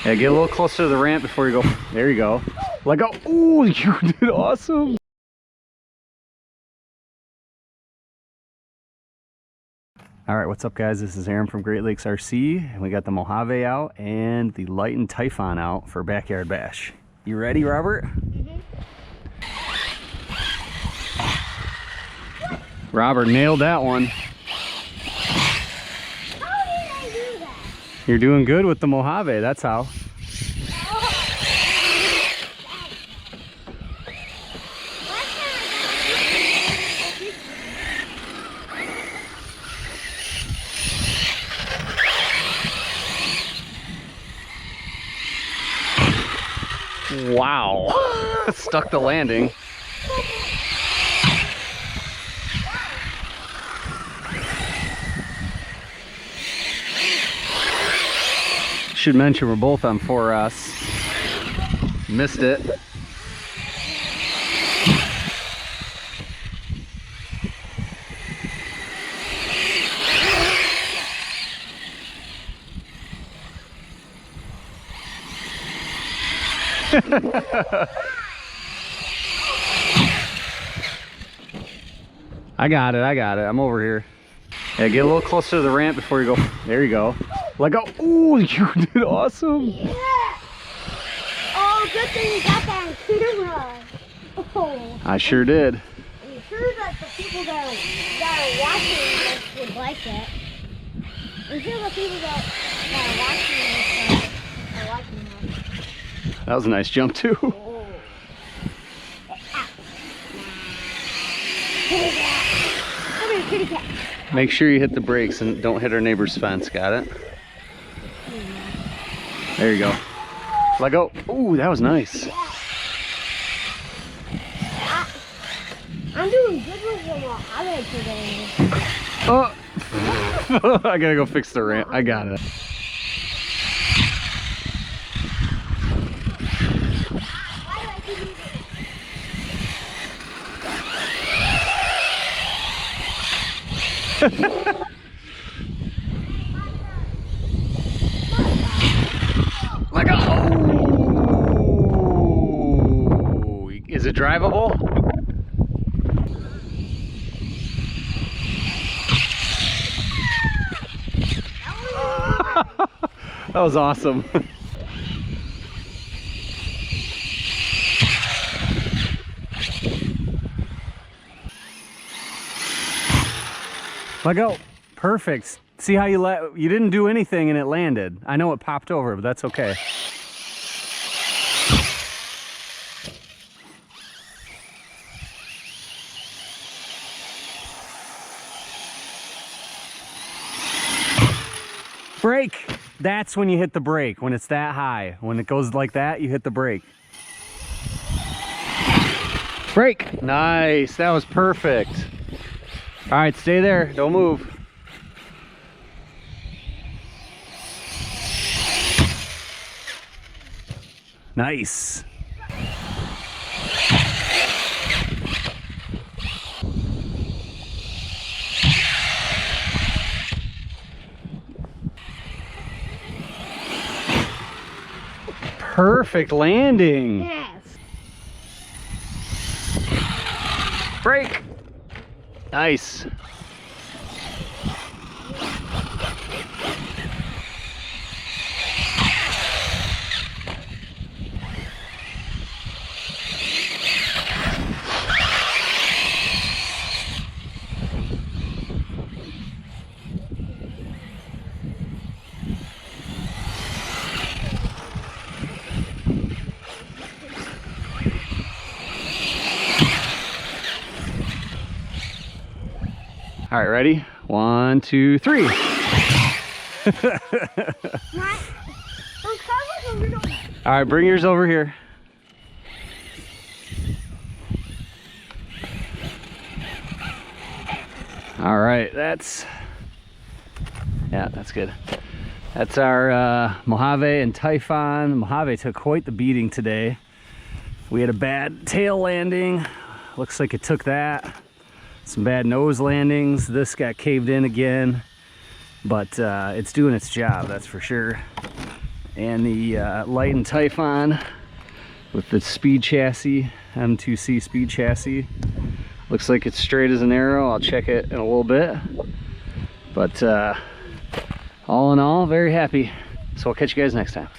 Yeah, get a little closer to the ramp before you go. There you go. Let go. Oh, you did awesome. All right, what's up guys? This is Aaron from Great Lakes RC, and we got the Mojave out and the Lightened Typhon out for Backyard Bash. You ready, Robert? Mm-hmm. Robert nailed that one. How did I do that? You're doing good with the Mojave, that's how. Wow, stuck the landing. Should mention we're both on 4S. Missed it. I got it. I'm over here. Yeah, get a little closer to the ramp before you go. There you go. Let go. Oh, you did awesome. Yeah. Oh, good thing you got that on camera. Oh. I sure did. I'm sure that the people that are watching this would like it. I'm sure the people that are watching this are liking it. That was a nice jump too. Oh. Kitty cat. Come here, kitty cat. Make sure you hit the brakes and don't hit our neighbor's fence. Got it? There you go. Let go. Ooh, that was nice. I'm doing good with the Mojave today. Oh, I gotta go fix the ramp. I got it. Like oh, is it drivable? That was awesome. Let go. Perfect. See how you didn't do anything and it landed. I know it popped over, but that's okay. Brake. That's when you hit the brake, when it's that high. When it goes like that, you hit the brake. Brake. Nice. That was perfect. All right, stay there. Don't move. Nice. Perfect landing. Yes. Brake. Nice. All right, ready? 1, 2, 3. All right, bring yours over here. All right, that's good. That's our Mojave and Typhon. Mojave took quite the beating today. We had a bad tail landing. Looks like it took that. Some bad nose landings. This got caved in again, but it's doing its job, that's for sure. and the Lightened Typhon with the speed chassis, M2C speed chassis. Looks like it's straight as an arrow. I'll check it in a little bit. But all in all, very happy. So I'll catch you guys next time.